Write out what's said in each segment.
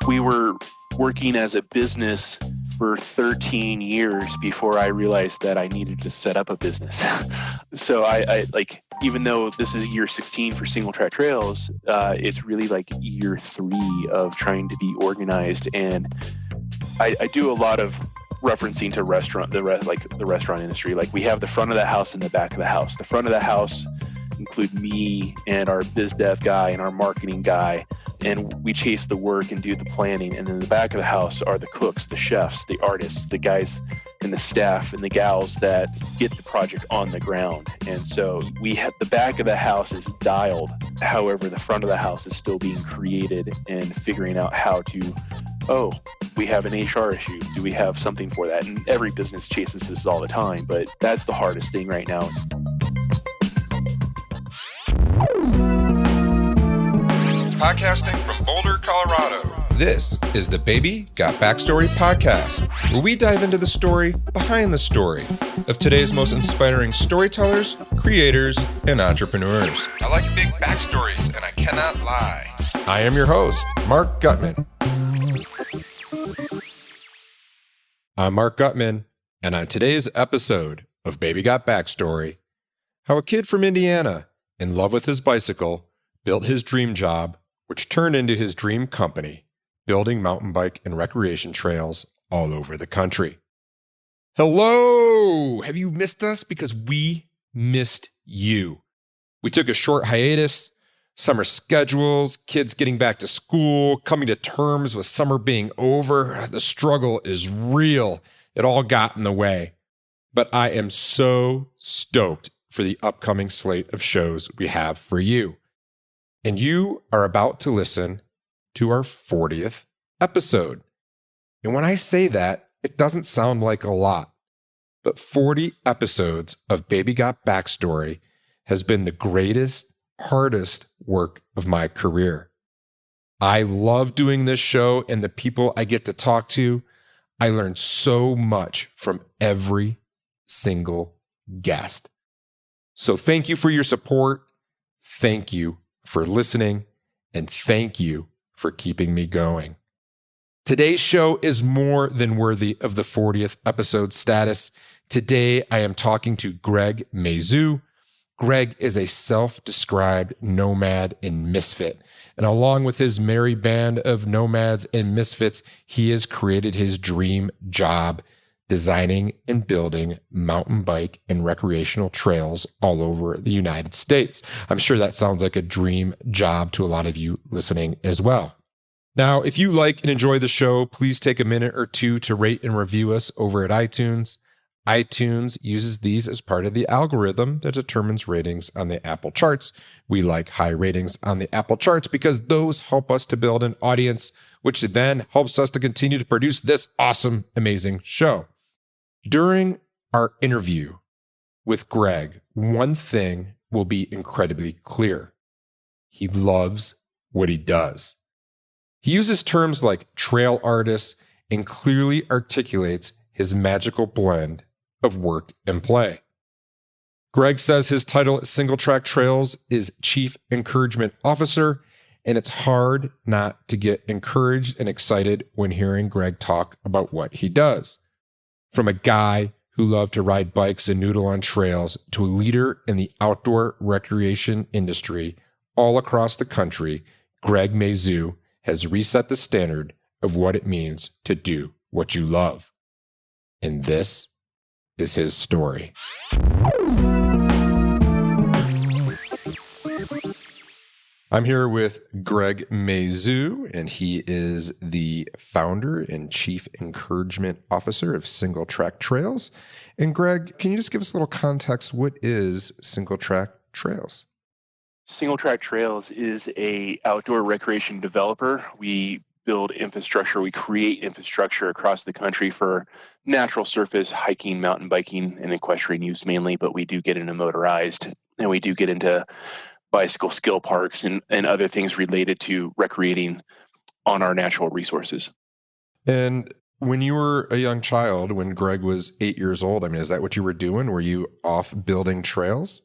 We were working as a business for 13 years before I realized that I needed to set up a business. So I like, even though this is year 16 for Singletrack Trails, it's really like year 3 of trying to be organized. And I do a lot of referencing to the restaurant industry. Like, we have the front of the house and the back of the house. The front of the house include me and our biz dev guy and our marketing guy, and we chase the work and do the planning. And in the back of the house are the cooks, the chefs, the artists, the guys and the staff and the gals that get the project on the ground. And so we have the back of the house is dialed. However, the front of the house is still being created and figuring out how to, we have an HR issue. Do we have something for that? And every business chases this all the time, but that's the hardest thing right now. Podcasting from Boulder, Colorado. This is the Baby Got Backstory podcast, where we dive into the story behind the story of today's most inspiring storytellers, creators, and entrepreneurs. I like big backstories, and I cannot lie. I am your host, Mark Gutman. I'm Mark Gutman, and on today's episode of Baby Got Backstory, how a kid from Indiana, in love with his bicycle, built his dream job, which turned into his dream company, building mountain bike and recreation trails all over the country. Hello! Have you missed us? Because we missed you. We took a short hiatus, summer schedules, kids getting back to school, coming to terms with summer being over. The struggle is real. It all got in the way. But I am so stoked for the upcoming slate of shows we have for you. And you are about to listen to our 40th episode. And when I say that, it doesn't sound like a lot, but 40 episodes of Baby Got Backstory has been the greatest, hardest work of my career. I love doing this show and the people I get to talk to. I learn so much from every single guest. So thank you for your support. Thank you for listening, and thank you for keeping me going. Today's show is more than worthy of the 40th episode status. Today, I am talking to Greg Mazu. Greg is a self-described nomad and misfit, and along with his merry band of nomads and misfits, he has created his dream job, designing and building mountain bike and recreational trails all over the United States. I'm sure that sounds like a dream job to a lot of you listening as well. Now, if you like and enjoy the show, please take a minute or two to rate and review us over at iTunes. iTunes uses these as part of the algorithm that determines ratings on the Apple charts. We like high ratings on the Apple charts because those help us to build an audience, which then helps us to continue to produce this awesome, amazing show. During our interview with Greg, one thing will be incredibly clear. He loves what he does. He uses terms like trail artist and clearly articulates his magical blend of work and play. Greg says his title at Singletrack Trails is Chief Encouragement Officer, and it's hard not to get encouraged and excited when hearing Greg talk about what he does. From a guy who loved to ride bikes and noodle on trails to a leader in the outdoor recreation industry all across the country, Greg Mazu has reset the standard of what it means to do what you love. And this is his story. I'm here with Greg Mazu, and he is the founder and chief encouragement officer of Singletrack Trails. And Greg, can you just give us a little context? What is Singletrack Trails? Singletrack Trails is a outdoor recreation developer. We build infrastructure, we create infrastructure across the country for natural surface, hiking, mountain biking, and equestrian use mainly, but we do get into motorized, and we do get into bicycle skill parks and other things related to recreating on our natural resources. And when you were a young child, when Greg was 8 years old, I mean, is that what you were doing? Were you off building trails?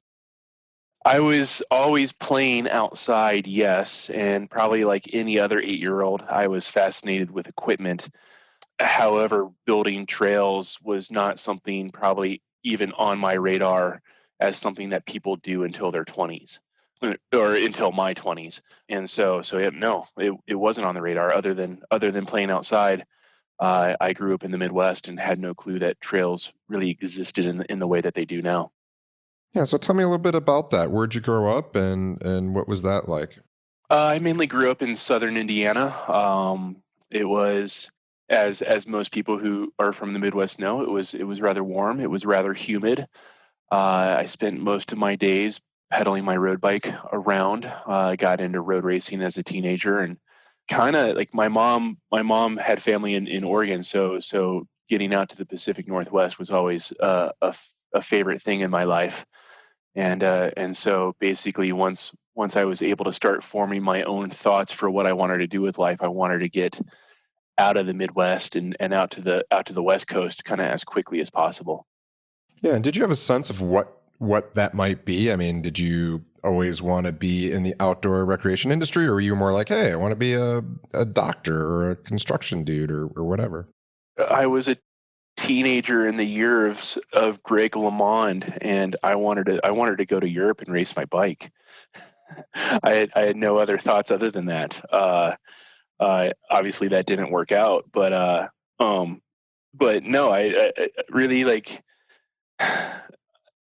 I was always playing outside, yes, and probably like any other 8-year-old, I was fascinated with equipment. However, building trails was not something probably even on my radar as something that people do until their 20s or until my 20s. And so yeah, no, it wasn't on the radar other than playing outside. I grew up in the Midwest and had no clue that trails really existed in the way that they do now. Yeah, so tell me a little bit about that. Where'd you grow up and what was that like? I mainly grew up in southern Indiana. It was as most people who are from the Midwest know, it was rather warm. It was rather humid. I spent most of my days pedaling my road bike around. I got into road racing as a teenager, and kind of like my mom had family in Oregon, so getting out to the Pacific Northwest was always a favorite thing in my life. And so basically once I was able to start forming my own thoughts for what I wanted to do with life, I wanted to get out of the Midwest and out to the West Coast kind of as quickly as possible. Yeah, and did you have a sense of what that might be? I mean, did you always want to be in the outdoor recreation industry, or were you more like, hey, I want to be a doctor or a construction dude or whatever? I was a teenager in the year of Greg LeMond, and I wanted to go to Europe and race my bike. I had no other thoughts other than that. Obviously, that didn't work out, um, but no, I really like.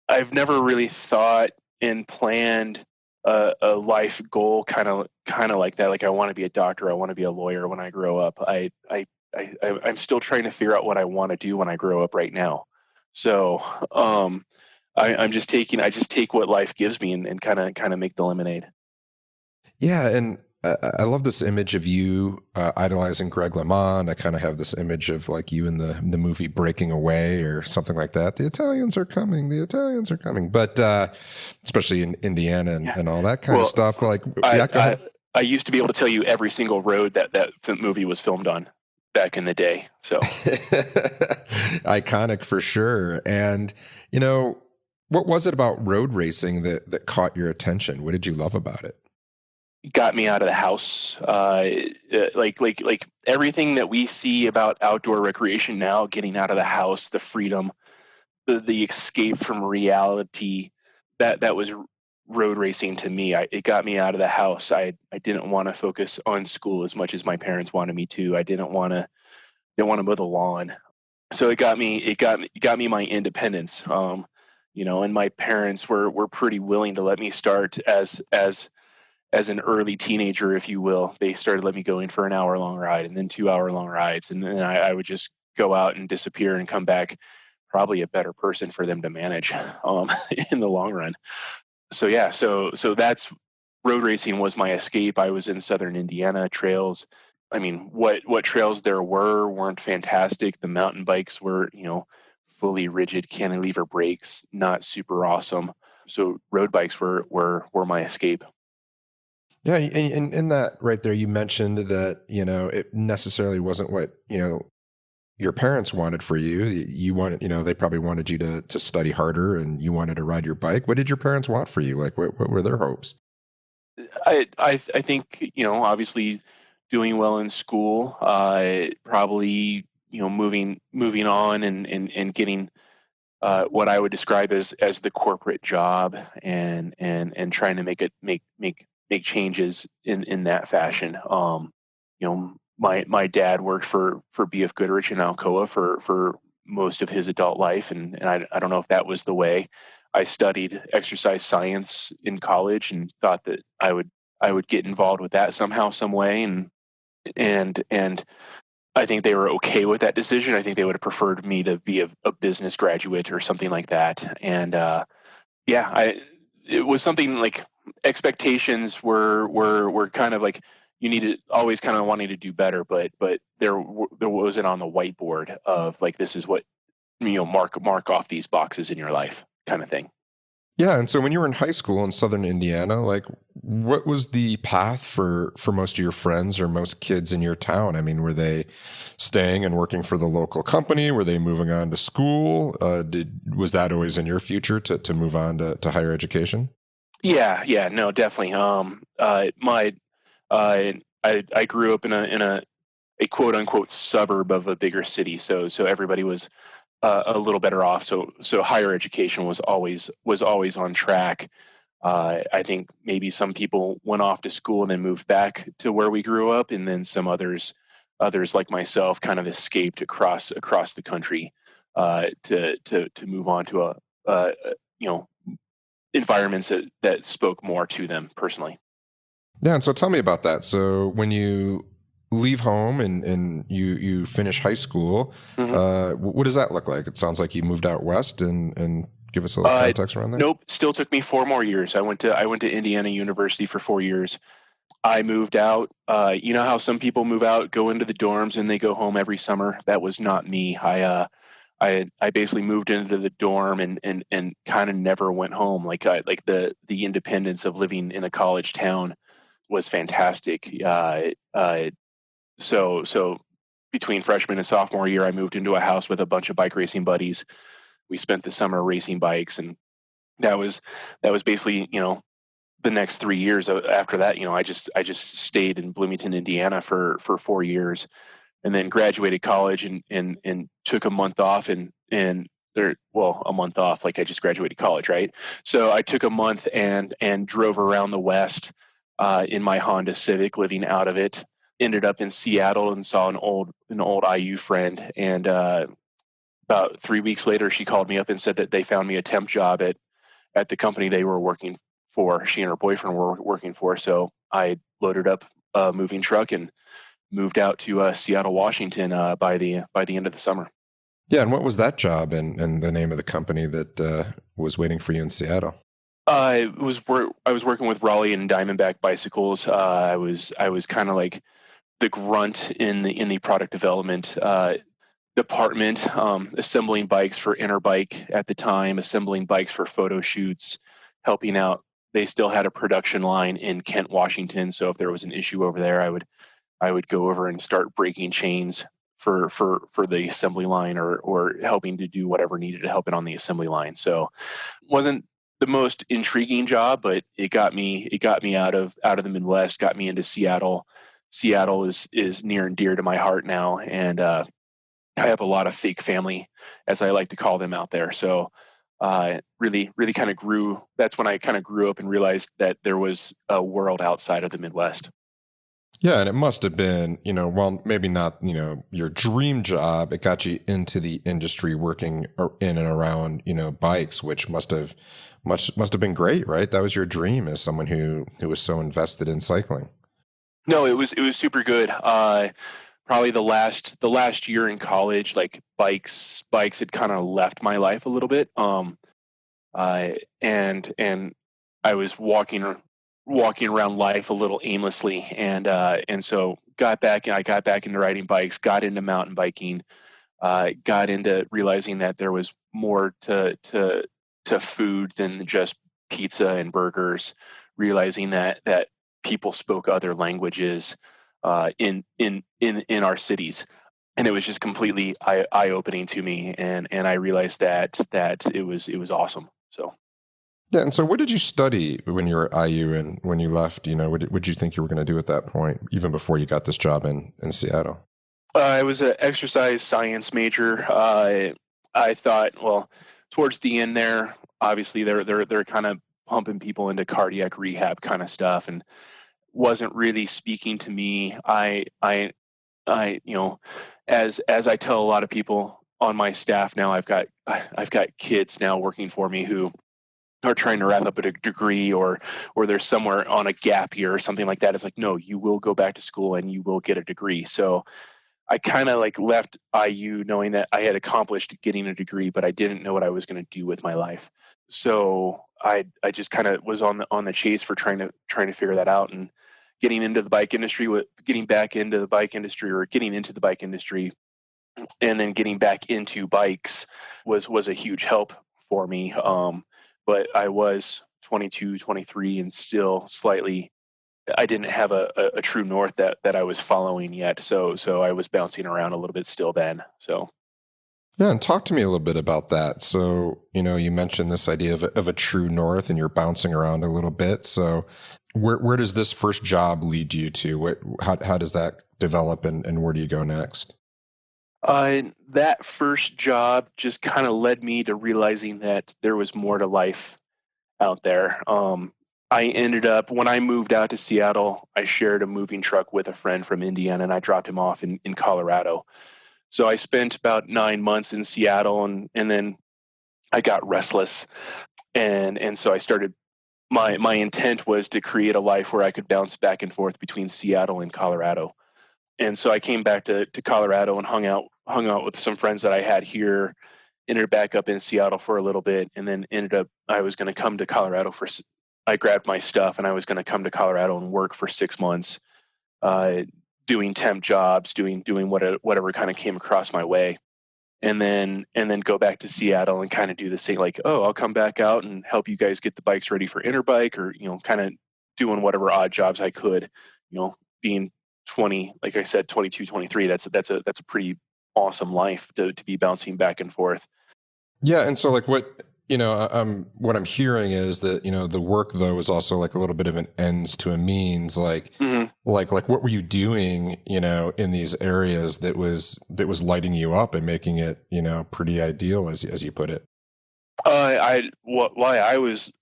I've never really thought and planned a life goal kind of like that. Like I want to be a doctor, I want to be a lawyer when I grow up. I'm still trying to figure out what I want to do when I grow up right now. So I just take what life gives me and kind of make the lemonade. Yeah, and I love this image of you idolizing Greg LeMond. I kind of have this image of like you in the movie Breaking Away or something like that. The Italians are coming. The Italians are coming. But especially in Indiana Yeah. and all that kind of Well, stuff. Like, I, yeah, go I ahead. I used to be able to tell you every single road that movie was filmed on back in the day. So Iconic for sure. And what was it about road racing that caught your attention? What did you love about it? got me out of the house. Like everything that we see about outdoor recreation now, getting out of the house, the freedom, the escape from reality. That was road racing to me. It got me out of the house. I didn't want to focus on school as much as my parents wanted me to. I didn't want to mow the lawn. So it got me my independence. And my parents were pretty willing to let me start as an early teenager, if you will. They started letting me go in for an hour long ride and then 2 hour long rides. And then I would just go out and disappear and come back probably a better person for them to manage in the long run. So yeah, so that's road racing was my escape. I was in southern Indiana trails. I mean, what trails there weren't fantastic. The mountain bikes were, fully rigid cantilever brakes, not super awesome. So road bikes were my escape. Yeah, and in that right there, you mentioned that it necessarily wasn't what your parents wanted for you. You wanted, they probably wanted you to study harder, and you wanted to ride your bike. What did your parents want for you? Like, what were their hopes? I think obviously doing well in school, probably moving on and getting what I would describe as the corporate job and trying to make changes in that fashion. My dad worked for BF Goodrich in Alcoa for most of his adult life, and I don't know if that was the way. I studied exercise science in college and thought that I would get involved with that somehow, some way, and I think they were okay with that decision. I think they would have preferred me to be a business graduate or something like that. And yeah, it was something like expectations were kind of like you needed always kind of wanting to do better, but there wasn't on the whiteboard of like this is what mark off these boxes in your life kind of thing. Yeah, and so when you were in high school in Southern Indiana, like what was the path for most of your friends or most kids in your town? I mean, were they staying and working for the local company? Were they moving on to school? Was that always in your future to move on to higher education? Yeah, no, definitely. My I grew up in a quote unquote suburb of a bigger city, so everybody was a little better off. So higher education was always on track. I think maybe some people went off to school and then moved back to where we grew up, and then some others like myself kind of escaped across the country to move on to a you know environments that spoke more to them personally. Yeah, and so tell me about that. So when you leave home and you finish high school, Mhm. what does that look like? It sounds like you moved out west, and give us a little Uh, context around that. nope, still took me 4 more years. I went to Indiana University for 4 years. I moved out. You know how some people move out, go into the dorms, and they go home every summer. That was not me. I basically moved into the dorm and kind of never went home. Like the independence of living in a college town was fantastic. So between freshman and sophomore year, I moved into a house with a bunch of bike racing buddies. We spent the summer racing bikes, and that was that was basically the next 3 years after that. I just stayed in Bloomington, Indiana for 4 years, and then graduated college and took a month off and or well a month off, like I just graduated college, right? So I took a month and drove around the West in my Honda Civic, living out of it. Ended up in Seattle and saw an old IU friend, and about 3 weeks later, she called me up and said that they found me a temp job at the company they were working for. She and her boyfriend were working for. So I loaded up a moving truck and moved out to Seattle, Washington by the end of the summer. Yeah, and what was that job and the name of the company that was waiting for you in Seattle? I was working with Raleigh and Diamondback bicycles. I was kind of like the grunt in the product development department, assembling bikes for Interbike at the time, assembling bikes for photo shoots, helping out. They still had a production line in Kent, Washington, so if there was an issue over there, I would go over and start breaking chains for the assembly line, or helping to do whatever needed to help it on the assembly line. So wasn't the most intriguing job, but it got me out of the Midwest, got me into Seattle. Seattle is near and dear to my heart now, and I have a lot of fake family, as I like to call them, out there. So really kind of grew. That's when I kind of grew up and realized that there was a world outside of the Midwest. Yeah, and it must have been, well, maybe not, your dream job. It got you into the industry working in and around, bikes, which must have been great, right? That was your dream as someone who was so invested in cycling. No, it was super good. Probably the last year in college, like bikes had kind of left my life a little bit. And I was walking around life a little aimlessly, and so I got back into riding bikes, got into mountain biking, got into realizing that there was more to food than just pizza and burgers, realizing that people spoke other languages in our cities, and it was just completely eye opening to me, and I realized that it was awesome. So Yeah, and so what did you study when you were at IU and when you left? What did you think you were going to do at that point, even before you got this job in Seattle? I was an exercise science major. I thought, well, towards the end there, obviously they're kind of pumping people into cardiac rehab kind of stuff, and wasn't really speaking to me. I as I tell a lot of people on my staff now, I've got kids now working for me who are trying to wrap up a degree, or they're somewhere on a gap year or something like that. It's like, no, you will go back to school and you will get a degree. So I kind of like left IU knowing that I had accomplished getting a degree, but I didn't know what I was going to do with my life. So I just kind of was on the chase for trying to figure that out, and getting into the bike industry, getting back into the bike industry, or getting into the bike industry, and then getting back into bikes was a huge help for me. But I was 22, 23, and still slightly. I didn't have a true north that I was following yet, so I was bouncing around a little bit still then. So Yeah, and talk to me a little bit about that. So, you mentioned this idea of a true north, and you're bouncing around a little bit. So, where does this first job lead you to? How does that develop, and where do you go next? That first job just kind of led me to realizing that there was more to life out there. I ended up, when I moved out to Seattle, I shared a moving truck with a friend from Indiana, and I dropped him off in Colorado. So I spent about 9 months in Seattle, and then I got restless. And so I started, my intent was to create a life where I could bounce back and forth between Seattle and Colorado. And so I came back to Colorado and hung out with some friends that I had here, ended back up in Seattle for a little bit, and then ended up, I was going to come to Colorado I grabbed my stuff and I was going to come to Colorado and work for 6 months, uh, doing temp jobs, doing whatever kind of came across my way, and then go back to Seattle and kind of do the same, like, oh, I'll come back out and help you guys get the bikes ready for Interbike, or kind of doing whatever odd jobs I could, being 20, like I said, 22, 23. That's a pretty awesome life to be bouncing back and forth. Yeah, and so like what I'm hearing is that the work though is also like a little bit of an ends to a means. Like Hmm. like what were you doing in these areas that was lighting you up and making it pretty ideal, as you put it? Why I was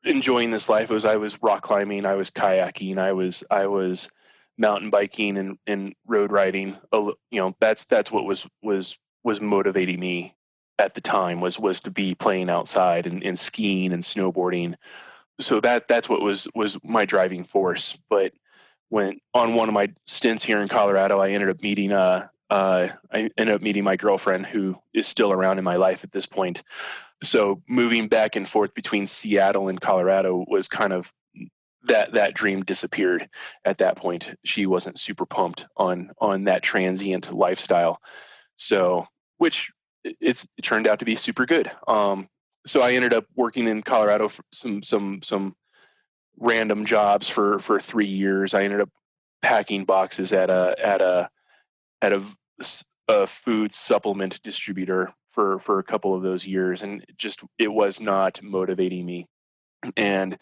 enjoying this life was I was rock climbing, I was kayaking, I was mountain biking and road riding. That's what was motivating me at the time, was to be playing outside and skiing and snowboarding. So that's what was my driving force. But when on one of my stints here in Colorado, I ended up meeting my girlfriend, who is still around in my life at this point. So moving back and forth between Seattle and Colorado was kind of, that dream disappeared at that point. She wasn't super pumped on that transient lifestyle. So, which it turned out to be super good. So I ended up working in Colorado for some random jobs for 3 years. I ended up packing boxes at a food supplement distributor for a couple of those years, and it was not motivating me. And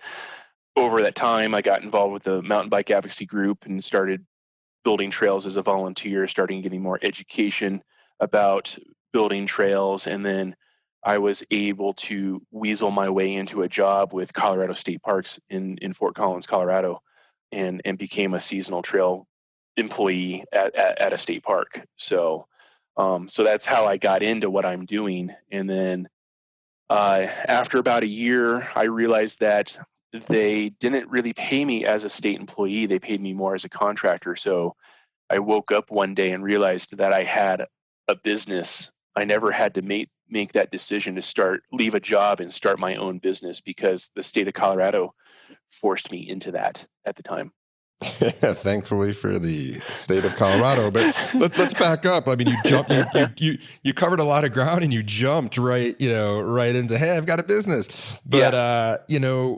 over that time, I got involved with the mountain bike advocacy group and started building trails as a volunteer, starting getting more education about building trails. And then I was able to weasel my way into a job with Colorado State Parks in Fort Collins, Colorado, and became a seasonal trail employee at a state park. So that's how I got into what I'm doing. And then after about a year, I realized that they didn't really pay me as a state employee. They paid me more as a contractor. So I woke up one day and realized that I had a business. I never had to make that decision to leave a job and start my own business, because the state of Colorado forced me into that at the time. Thankfully for the state of Colorado, but let's back up. I mean, you covered a lot of ground, and you jumped right into, hey, I've got a business. But Yeah.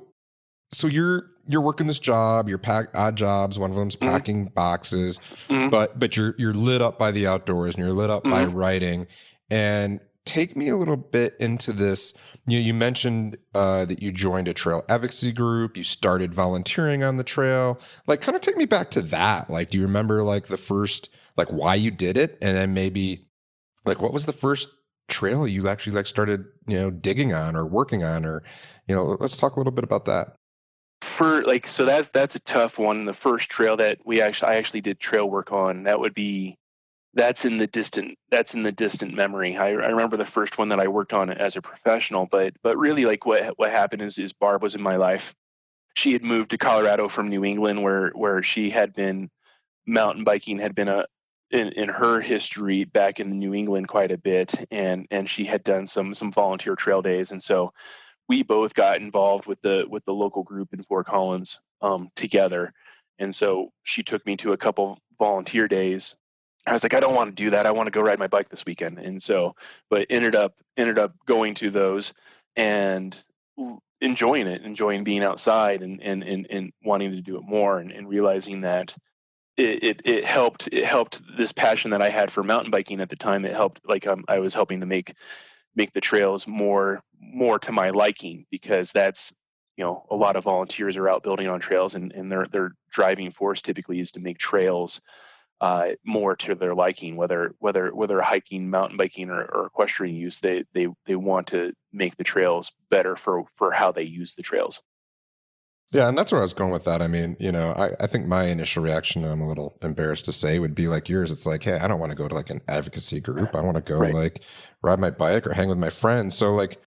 so you're working this job, you're pack odd jobs. One of them's Hmm. packing boxes, Hmm. but you're lit up by the outdoors, and you're lit up by Hmm. writing. And take me a little bit into this. You mentioned that you joined a trail advocacy group. You started volunteering on the trail. Like, kind of take me back to that. Like, do you remember like the first, like why you did it, and then maybe like what was the first trail you actually like started digging on or working on, or let's talk a little bit about that. So that's a tough one. The first trail that I actually did trail work on, that's in the distant memory. I remember the first one that I worked on as a professional, but really, like, what happened is Barb was in my life. She had moved to Colorado from New England, where she had been, mountain biking had been in her history back in New England quite a bit, and she had done some volunteer trail days. And so we both got involved with the local group in Fort Collins, together. And so she took me to a couple volunteer days. I was like, I don't want to do that. I want to go ride my bike this weekend. And so, but ended up going to those and enjoying being outside, and wanting to do it more, and realizing that it helped this passion that I had for mountain biking at the time. It helped, like, I was helping to make the trails more to my liking, because that's, a lot of volunteers are out building on trails, and their driving force typically is to make trails more to their liking, whether hiking, mountain biking, or equestrian use. They want to make the trails better for how they use the trails. Yeah, and that's where I was going with that. I mean, I think my initial reaction, and I'm a little embarrassed to say, would be like yours. It's like, hey, I don't want to go to like an advocacy group. I want to go Right. like ride my bike or hang with my friends. So like,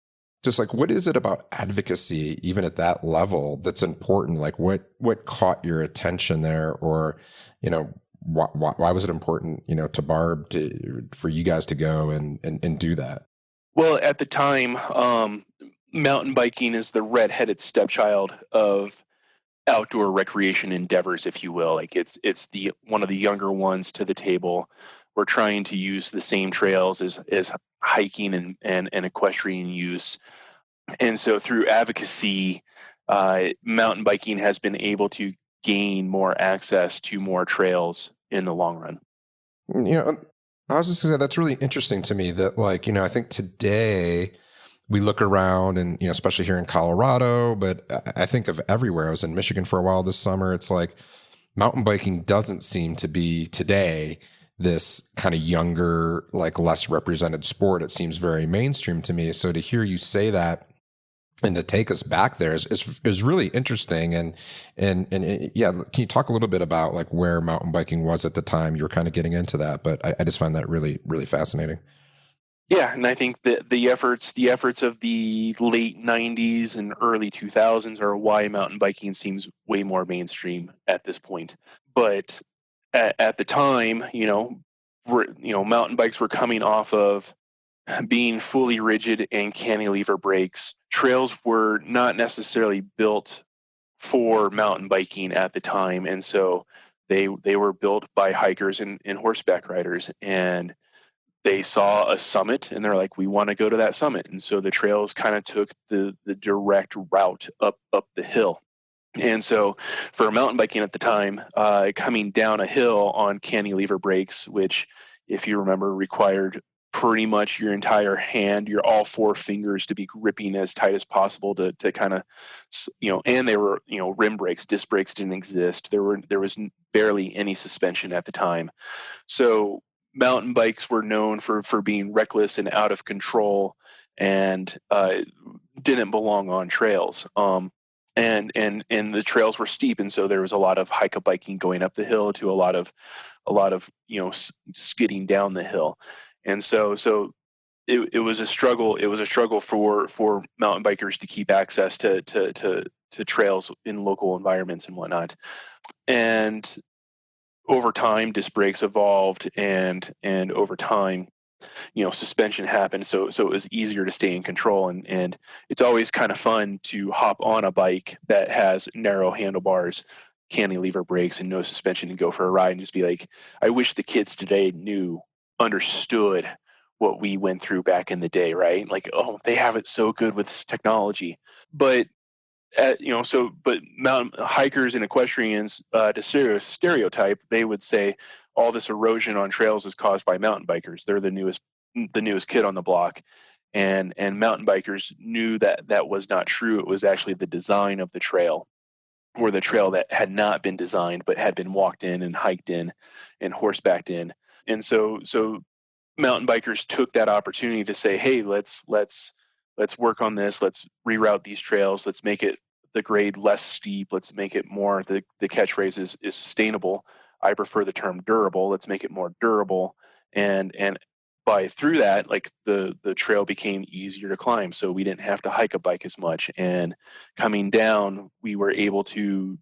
just like, what is it about advocacy, even at that level, that's important? Like, what caught your attention there, or why was it important, to Barb, for you guys to go and do that? Well, at the time, mountain biking is the redheaded stepchild of outdoor recreation endeavors, if you will. Like, it's the one of the younger ones to the table. We're trying to use the same trails as hiking and equestrian use. And so through advocacy, mountain biking has been able to gain more access to more trails in the long run. I was just gonna say that's really interesting to me that, like, I think today we look around and, especially here in Colorado, but I think of everywhere. I was in Michigan for a while this summer. It's like mountain biking doesn't seem to be today this kind of younger, like less represented sport. It seems very mainstream to me. So to hear you say that and to take us back there is really interesting. And yeah, can you talk a little bit about like where mountain biking was at the time? You were kind of getting into that, but I just find that really, really fascinating. Yeah, and I think that the efforts of the late '90s and early 2000s are why mountain biking seems way more mainstream at this point. But at the time, mountain bikes were coming off of being fully rigid and cantilever brakes. Trails were not necessarily built for mountain biking at the time, and so they were built by hikers and horseback riders, and they saw a summit and they're like, we want to go to that summit. And so the trails kind of took the direct route up the hill. And so for mountain biking at the time, coming down a hill on cantilever brakes, which, if you remember, required pretty much your entire hand, your all four fingers, to be gripping as tight as possible to kind of, and they were, rim brakes. Disc brakes didn't exist. There was barely any suspension at the time. So mountain bikes were known for being reckless and out of control, and didn't belong on trails. And the trails were steep, and so there was a lot of hike biking going up the hill to a lot of skidding down the hill. And so it was a struggle. It was a struggle for mountain bikers to keep access to trails in local environments and whatnot. And over time, disc brakes evolved, and over time, suspension happened. So it was easier to stay in control. And it's always kind of fun to hop on a bike that has narrow handlebars, cantilever brakes, and no suspension, and go for a ride and just be like, I wish the kids today understood what we went through back in the day, right? Like, oh, they have it so good with this technology. But but mountain hikers and equestrians, to stereotype, they would say all this erosion on trails is caused by mountain bikers. They're the newest kid on the block, and mountain bikers knew that was not true. It was actually the design of the trail, or the trail that had not been designed but had been walked in and hiked in and horsebacked in. And so mountain bikers took that opportunity to say, hey, let's work on this. Let's reroute these trails. Let's make it the grade less steep. Let's make it more, the catchphrase is sustainable. I prefer the term durable. Let's make it more durable. And through that, like, the trail became easier to climb. So we didn't have to hike a bike as much. And coming down, we were able to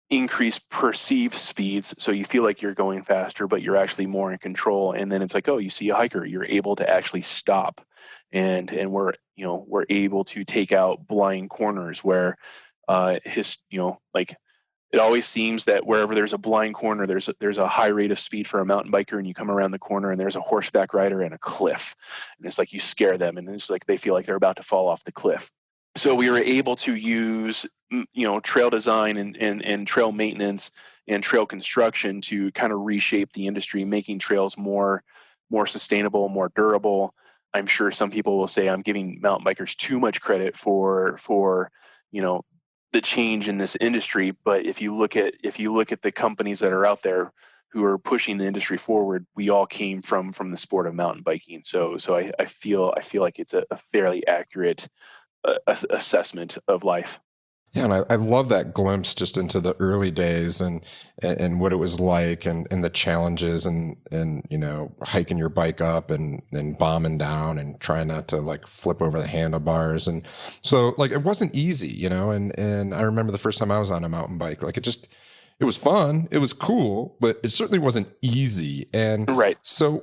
increase perceived speeds. So you feel like you're going faster, but you're actually more in control. And then it's like, oh, you see a hiker, you're able to actually stop. And we're able to take out blind corners where like, it always seems that wherever there's a blind corner, there's a high rate of speed for a mountain biker, and you come around the corner and there's a horseback rider and a cliff, and it's like you scare them, and it's like they feel like they're about to fall off the cliff. So we were able to use, trail design and trail maintenance and trail construction to kind of reshape the industry, making trails more sustainable, more durable. I'm sure some people will say I'm giving mountain bikers too much credit for the change in this industry. But if you look at the companies that are out there who are pushing the industry forward, we all came from the sport of mountain biking. So I feel like it's a fairly accurate assessment of life. Yeah, and I love that glimpse just into the early days and what it was like and the challenges and hiking your bike up and bombing down and trying not to like flip over the handlebars. And so like it wasn't easy, and I remember the first time I was on a mountain bike, like it was fun, it was cool, but it certainly wasn't easy. And Right. so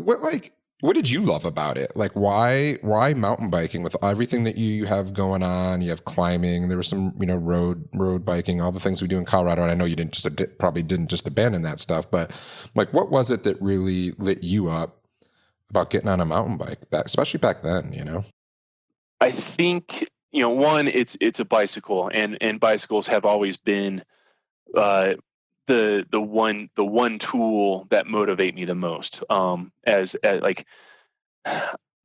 what did you love about it? Like why mountain biking with everything that you have going on? You have climbing, there was some, road biking, all the things we do in Colorado. And I know you probably didn't just abandon that stuff, but like, what was it that really lit you up about getting on a mountain bike especially back then? I think, one, it's a bicycle, and bicycles have always been the one tool that motivate me the most. As like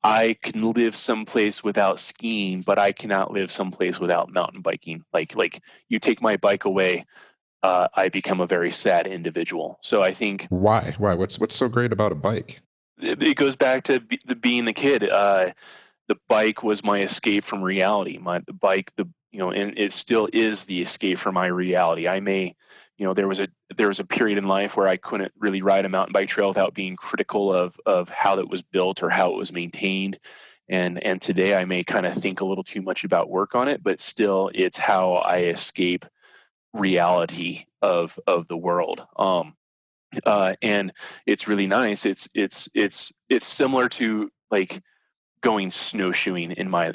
I can live someplace without skiing, but I cannot live someplace without mountain biking. Like you take my bike away, I become a very sad individual. So I think Why? What's so great about a bike? it goes back to being the kid. The bike was my escape from reality. The bike, and it still is the escape from my reality. I may, there was a period in life where I couldn't really ride a mountain bike trail without being critical of how it was built or how it was maintained. And today I may kind of think a little too much about work on it, but still it's how I escape reality of the world. And it's really nice. It's similar to like going snowshoeing in my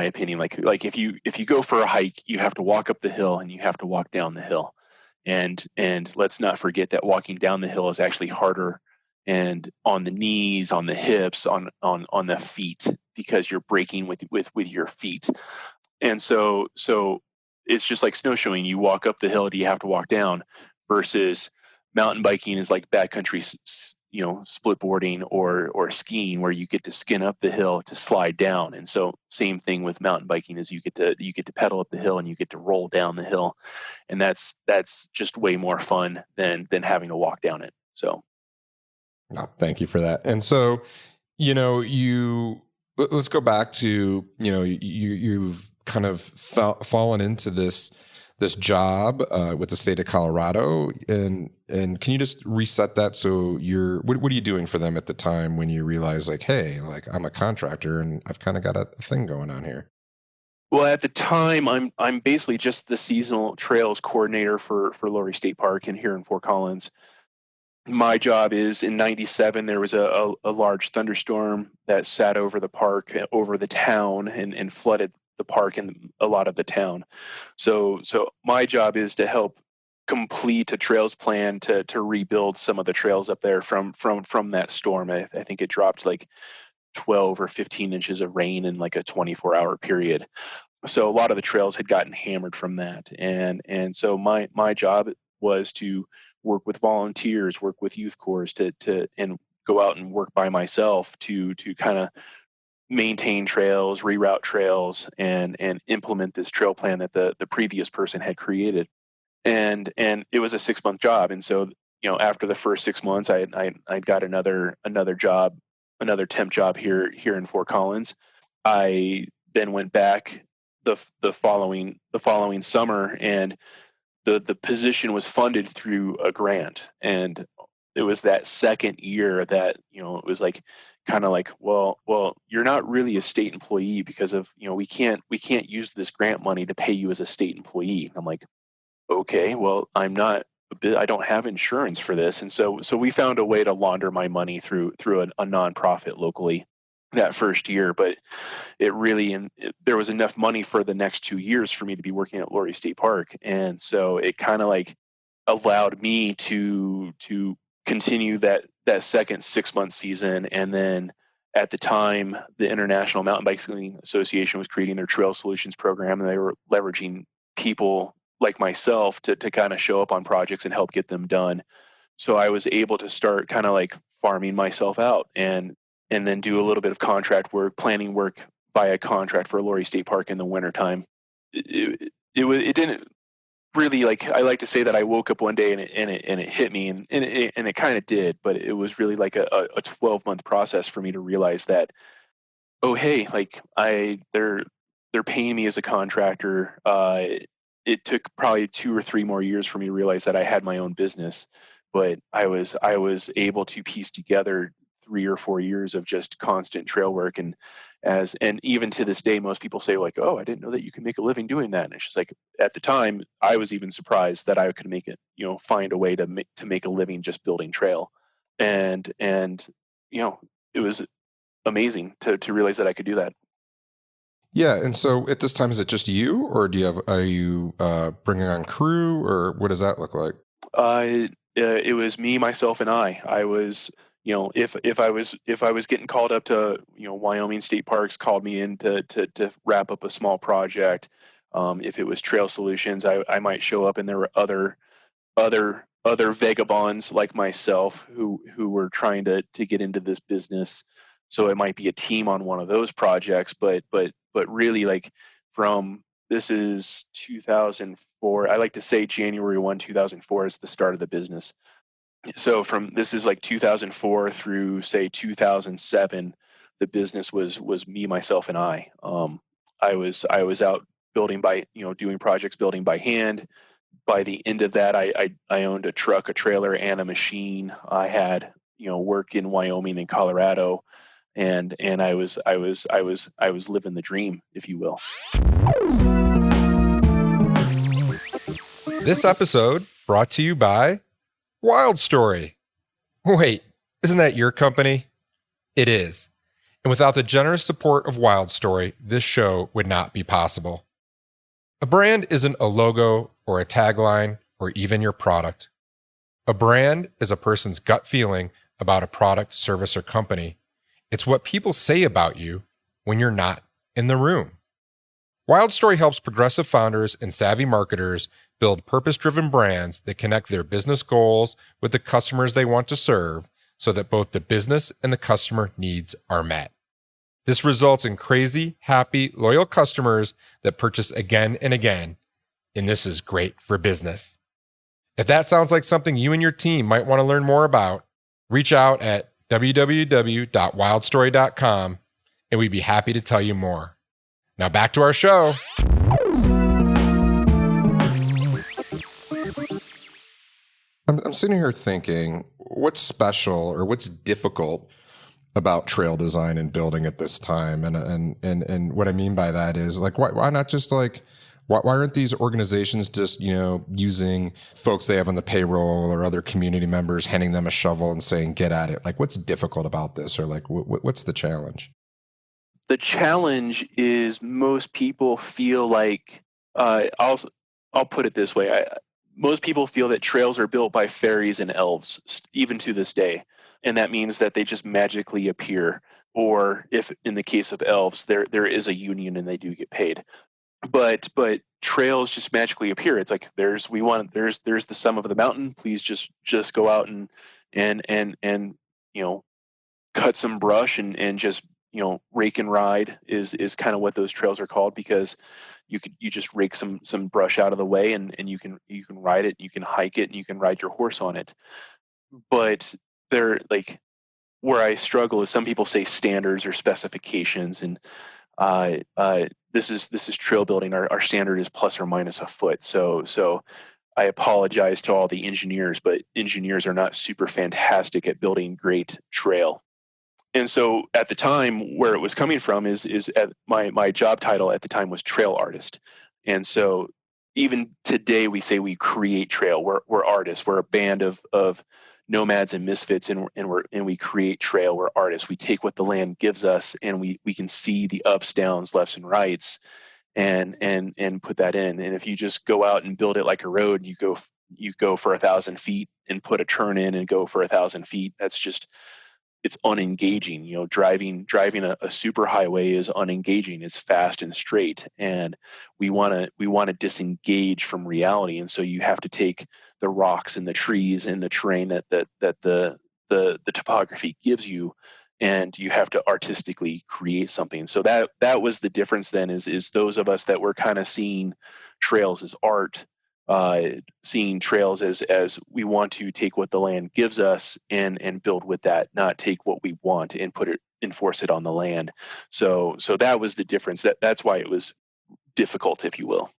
opinion. Like if you go for a hike, you have to walk up the hill and you have to walk down the hill. And let's not forget that walking down the hill is actually harder and on the knees, on the hips, on the feet, because you're braking with your feet. And so it's just like snowshoeing. You walk up the hill, do you have to walk down? Versus mountain biking is like backcountry, split boarding or skiing, where you get to skin up the hill to slide down. And so same thing with mountain biking is you get to pedal up the hill and you get to roll down the hill, and that's just way more fun than having to walk down it. So No, thank you for that. And so, let's go back to, you've kind of fallen into this job with the state of Colorado, and can you just reset that? So what are you doing for them at the time when you realize like, hey, like I'm a contractor and I've kind of got a thing going on here? well, at the time, I'm basically just the seasonal trails coordinator for Laurie State Park and here in Fort Collins. My job is in '97, there was a large thunderstorm that sat over the park, over the town, and flooded the park and a lot of the town. So my job is to help complete a trails plan to rebuild some of the trails up there from that storm. I think it dropped like 12 or 15 inches of rain in like a 24-hour period. So a lot of the trails had gotten hammered from that, and so my job was to work with volunteers, work with youth corps to and go out and work by myself to kind of maintain trails, reroute trails, and implement this trail plan that the previous person had created. And it was a 6-month job, and so after the first 6 months, I got another job, another temp job here in Fort Collins. I then went back the following summer, and the position was funded through a grant. And it was that second year that it was like kind of like, well, you're not really a state employee because of we can't use this grant money to pay you as a state employee. I'm like, okay, well, I don't have insurance for this. And so we found a way to launder my money through a nonprofit locally that first year. But there was enough money for the next 2 years for me to be working at Laurie State Park. And so it kind of like allowed me to continue that second 6-month season. And then at the time, the International Mountain Bicycling Association was creating their Trail Solutions program, and they were leveraging people like myself to kind of show up on projects and help get them done. So I was able to start kind of like farming myself out and then do a little bit of contract work, planning work via contract for Lori State Park in the wintertime. It didn't really, like, I like to say that I woke up one day and it hit me, and it kind of did, but it was really like a 12-month process for me to realize that, oh hey, like they're paying me as a contractor. It took probably 2 or 3 more years for me to realize that I had my own business, but I was able to piece together 3 or 4 years of just constant trail work. And even to this day, most people say like, oh, I didn't know that you can make a living doing that. And it's just like, at the time, I was even surprised that I could make it, find a way to make a living just building trail. And it was amazing to realize that I could do that. Yeah. And so at this time, is it just you, or are you bringing on crew, or what does that look like? It was me, myself, and I. I was, if I was getting called up to, Wyoming State Parks called me in to wrap up a small project. If it was Trail Solutions, I might show up, and there were other vagabonds like myself who were trying to get into this business. So it might be a team on one of those projects, but really, like, this is 2004. I like to say January 1, 2004 is the start of the business. So this is like 2004 through, say, 2007, the business was me, myself, and I. I was out building doing projects, building by hand. By the end of that, I owned a truck, a trailer, and a machine. I had work in Wyoming and Colorado, and I was living the dream, if you will. This episode brought to you by Wild Story. Wait, isn't that your company? It is. And without the generous support of Wild Story, this show would not be possible. A brand isn't a logo or a tagline or even your product. A brand is a person's gut feeling about a product, service, or company. It's what people say about you when you're not in the room. Wild Story helps progressive founders and savvy marketers build purpose-driven brands that connect their business goals with the customers they want to serve, so that both the business and the customer needs are met. This results in crazy, happy, loyal customers that purchase again and again, and this is great for business. If that sounds like something you and your team might want to learn more about, reach out at www.wildstory.com, and we'd be happy to tell you more. Now back to our show. I'm sitting here thinking, what's special or what's difficult about trail design and building at this time? And what I mean by that is, like, why not just like, why aren't these organizations just, using folks they have on the payroll or other community members, handing them a shovel and saying, get at it? Like, what's difficult about this? Or like, what's the challenge? The challenge is most people feel like, I'll put it this way. Most people feel that trails are built by fairies and elves, even to this day. And that means that they just magically appear. Or if in the case of elves, there is a union and they do get paid. But trails just magically appear. It's like there's the sum of the mountain. Please just go out and cut some brush and just rake and ride is kind of what those trails are called, because you just rake some brush out of the way and you can ride it, you can hike it, and you can ride your horse on it. But they're like, where I struggle is some people say standards or specifications, and this is trail building. Our standard is plus or minus a foot. So I apologize to all the engineers, but engineers are not super fantastic at building great trail. And so at the time, where it was coming from is at my job title at the time was trail artist. And so even today we say we create trail. We're artists. We're a band of nomads and misfits, and we create trail. We're artists. We take what the land gives us, and we can see the ups, downs, lefts, and rights, and put that in. And if you just go out and build it like a road, you go for 1,000 feet and put a turn in and go for 1,000 feet. That's just it's unengaging. Driving a super highway is unengaging. It's fast and straight, and we want to disengage from reality. And so you have to take the rocks and the trees and the terrain that the topography gives you, and you have to artistically create something. So that was the difference then, is those of us that were kind of seeing trails as art, seeing trails as we want to take what the land gives us and build with that, not take what we want and enforce it on the land. So that was the difference. That's why it was difficult, if you will.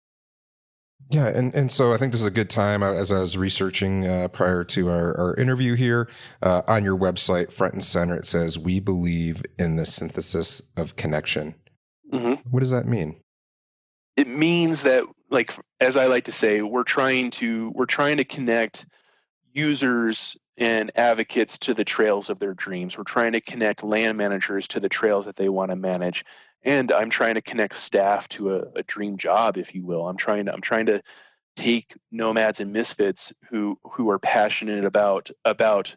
Yeah, and so I think this is a good time, as I was researching prior to our interview here, on your website, front and center, it says, "We believe in the synthesis of connection." Mm-hmm. What does that mean? It means that, like, as I like to say, we're trying to connect users and advocates to the trails of their dreams. We're trying to connect land managers to the trails that they want to manage. And I'm trying to connect staff to a dream job, if you will. I'm trying to take nomads and misfits who are passionate about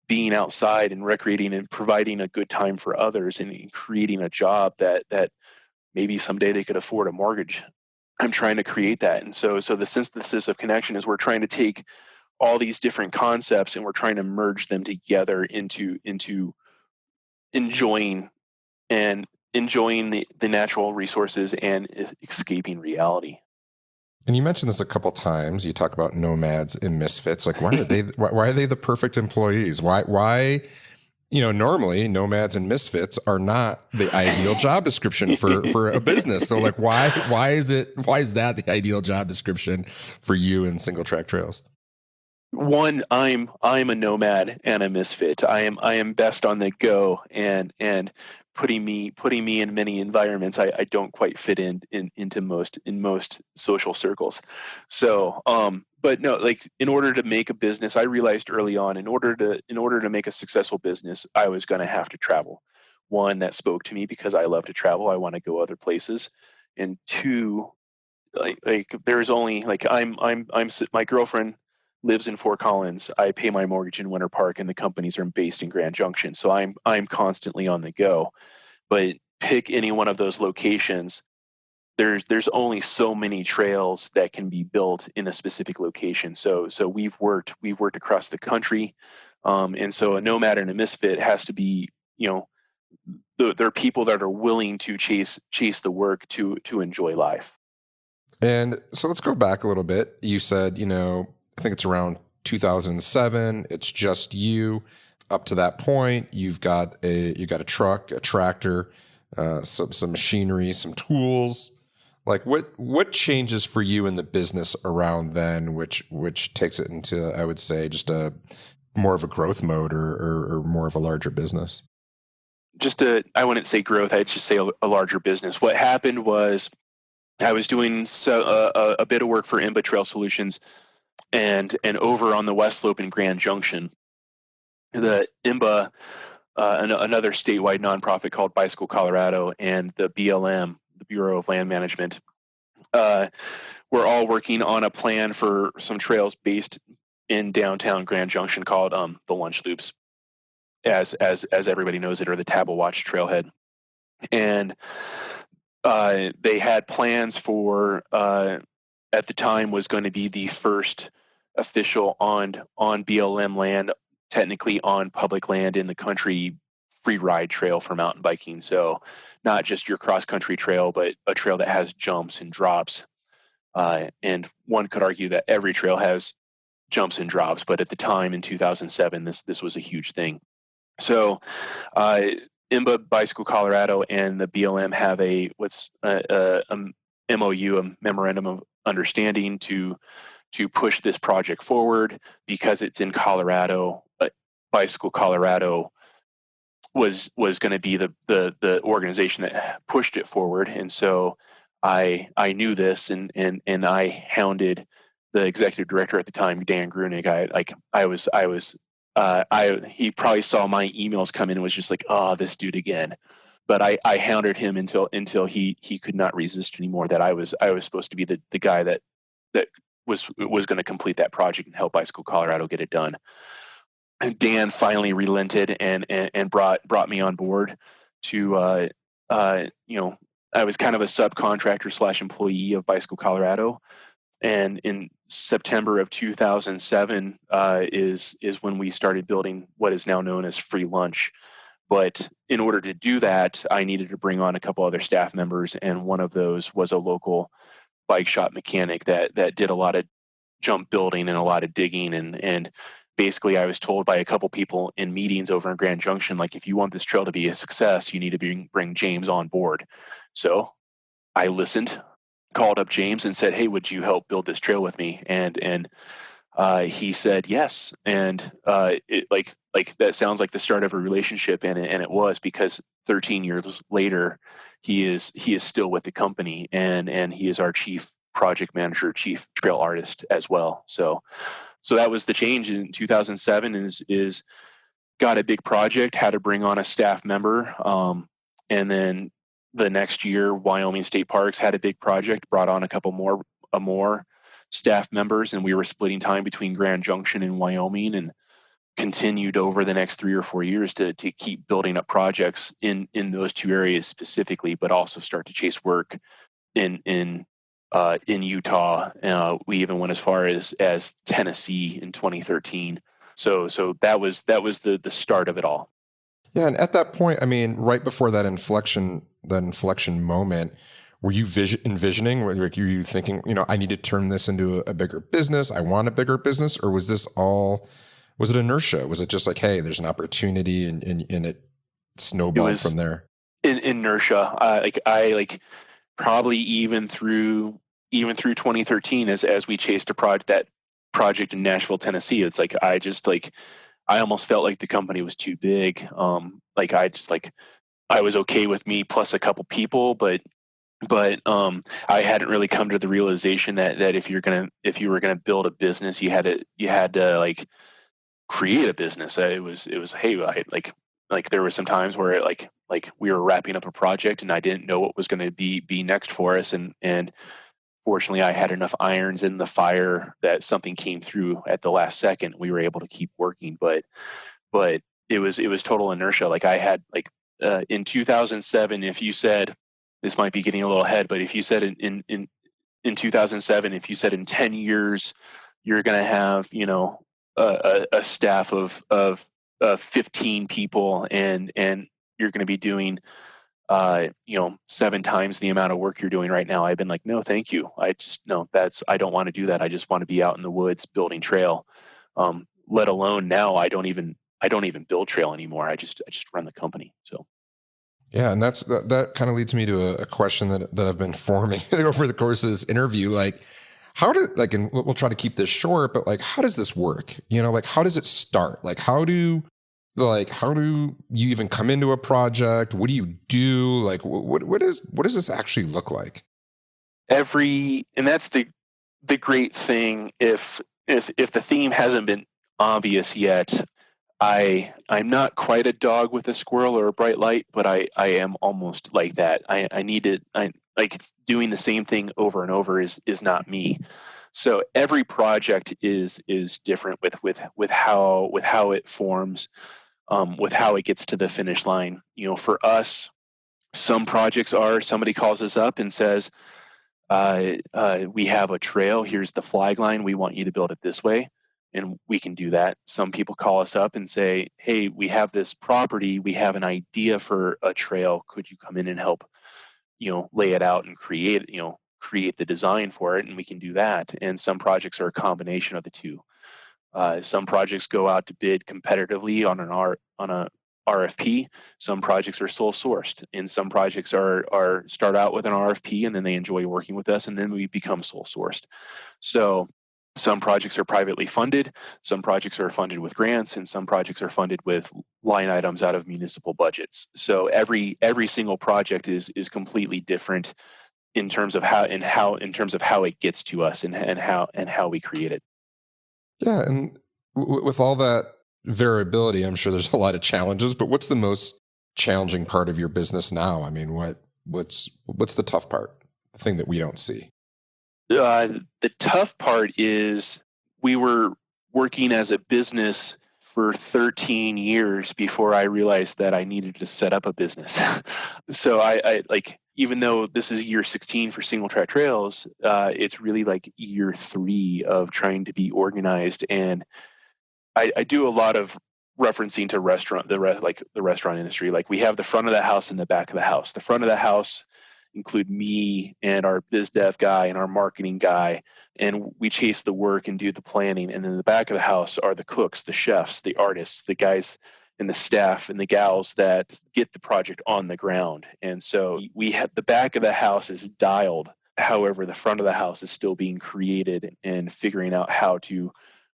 being outside and recreating and providing a good time for others and creating a job that maybe someday they could afford a mortgage. I'm trying to create that. And so the synthesis of connection is we're trying to take all these different concepts and we're trying to merge them together into enjoying the natural resources and escaping reality. And you mentioned this a couple times. You talk about nomads and misfits. Like, why are they the perfect employees? Why normally nomads and misfits are not the ideal job description for a business. So like, why is that the ideal job description for you in Singletrack Trails? One, I'm a nomad and a misfit. I am best on the go, and putting me in many environments I don't quite fit into most social circles. So but no, like, in order to make a business, I realized early on, in order to make a successful business, I was going to have to travel. One, that spoke to me because I love to travel. I want to go other places. And two, like there's only, like, I'm my girlfriend lives in Fort Collins. I pay my mortgage in Winter Park, and the companies are based in Grand Junction. So I'm constantly on the go. But pick any one of those locations, there's only so many trails that can be built in a specific location. So we've worked across the country, and so a nomad and a misfit has to be, there are people that are willing to chase the work to enjoy life. And so let's go back a little bit. You said, I think it's around 2007. It's just you. Up to that point, you got a truck, a tractor, some machinery, some tools. Like, what changes for you in the business around then, which takes it into, I would say, just a more of a growth mode or more of a larger business? I wouldn't say growth. I'd just say a larger business. What happened was I was doing a bit of work for IMBA Trail Solutions, and over on the West Slope in Grand Junction, the IMBA, another statewide nonprofit called Bicycle Colorado, and the BLM, the Bureau of Land Management, we're all working on a plan for some trails based in downtown Grand Junction called the Lunch Loops, as everybody knows it, or the Tabawatch Trailhead. And they had plans for, at the time, was going to be the first official on BLM land, technically on public land in the country, free ride trail for mountain biking. So not just your cross country trail, but a trail that has jumps and drops. And one could argue that every trail has jumps and drops, but at the time in 2007, this was a huge thing. So IMBA, Bicycle Colorado, and the BLM have a MOU, a memorandum of understanding, to push this project forward because it's in Colorado. Bicycle Colorado was going to be the organization that pushed it forward, and so I knew this, and I hounded the executive director at the time, Dan Grunig. He probably saw my emails come in and was just like, "Oh, this dude again." But I hounded him until he could not resist anymore. That I was supposed to be the guy that was going to complete that project and help Bicycle Colorado get it done. Dan finally relented and brought me on board to I was kind of a subcontractor / employee of Bicycle Colorado, and in September of 2007 is when we started building what is now known as Free Lunch. But in order to do that, I needed to bring on a couple other staff members, and one of those was a local bike shop mechanic that did a lot of jump building and a lot of digging, and basically I was told by a couple people in meetings over in Grand Junction, like, if you want this trail to be a success, you need to bring James on board. So I listened, called up James and said, hey, would you help build this trail with me? And he said yes. And it like that sounds like the start of a relationship, and it was, because 13 years later, he is still with the company, and he is our chief project manager, chief trail artist as well. So that was the change in 2007. Is got a big project, had to bring on a staff member, and then the next year, Wyoming State Parks had a big project, brought on a couple more staff members, and we were splitting time between Grand Junction and Wyoming, and continued over the next 3 or 4 years to keep building up projects in those two areas specifically, but also start to chase work in Utah. We even went as far as Tennessee in 2013. So that was the start of it all. Yeah, and at that point, I mean, right before that inflection moment, were you envisioning, were you thinking, I need to turn this into a bigger business? I want a bigger business? Or was it inertia? Was it just like, hey, there's an opportunity, and it snowballed from there? Inertia. I probably even through 2013, as we chased that project in Nashville, Tennessee, it's like I almost felt like the company was too big. I was okay with me plus a couple people, but I hadn't really come to the realization that if you were gonna build a business, you had to create a business. It was hey, there were some times where we were wrapping up a project and I didn't know what was going to be next for us, and fortunately I had enough irons in the fire that something came through at the last second. We were able to keep working, but it was total inertia. I had in 2007, if you said, this might be getting a little ahead, but if you said in 2007, if you said in 10 years you're going to have a staff of 15 people, and you're going to be doing 7 times the amount of work you're doing right now, I've been like, no, thank you. I don't want to do that. I just want to be out in the woods building trail. Let alone now, I don't even build trail anymore. I just run the company. So. Yeah, and that kind of leads me to a question that I've been forming over the course of this interview. And we'll try to keep this short, but how does this work? How does it start? How do you even come into a project? What do you do? What does this actually look like? And that's the great thing. If the theme hasn't been obvious yet, I'm not quite a dog with a squirrel or a bright light, but I am almost like that. I doing the same thing over and over is not me. So every project is different with how it forms, with how it gets to the finish line. For us, some projects are somebody calls us up and says, we have a trail. Here's the flag line. We want you to build it this way. And we can do that. Some people call us up and say, hey, we have this property. We have an idea for a trail. Could you come in and help, lay it out and create the design for it? And we can do that. And some projects are a combination of the two. Some projects go out to bid competitively on a RFP. Some projects are sole sourced, and some projects start out with an RFP, and then they enjoy working with us, and then we become sole sourced. So some projects are privately funded, some projects are funded with grants, and some projects are funded with line items out of municipal budgets. So every single project is completely different in terms of how it gets to us and how we create it. Yeah, and with all that variability, I'm sure there's a lot of challenges, but what's the most challenging part of your business now? I mean, what's the tough part, the thing that we don't see? The tough part is we were working as a business for 13 years before I realized that I needed to set up a business. So I like, even though this is year 16 for Single Track Trails, it's really like year 3 of trying to be organized. And I do a lot of referencing to the restaurant industry. Like, we have the front of the house and the back of the house. The front of the house include me and our biz dev guy and our marketing guy, and we chase the work and do the planning. And in the back of the house are the cooks, the chefs, the artists, the guys and the staff and the gals that get the project on the ground. And so we have the back of the house is dialed. However, the front of the house is still being created and figuring out how to,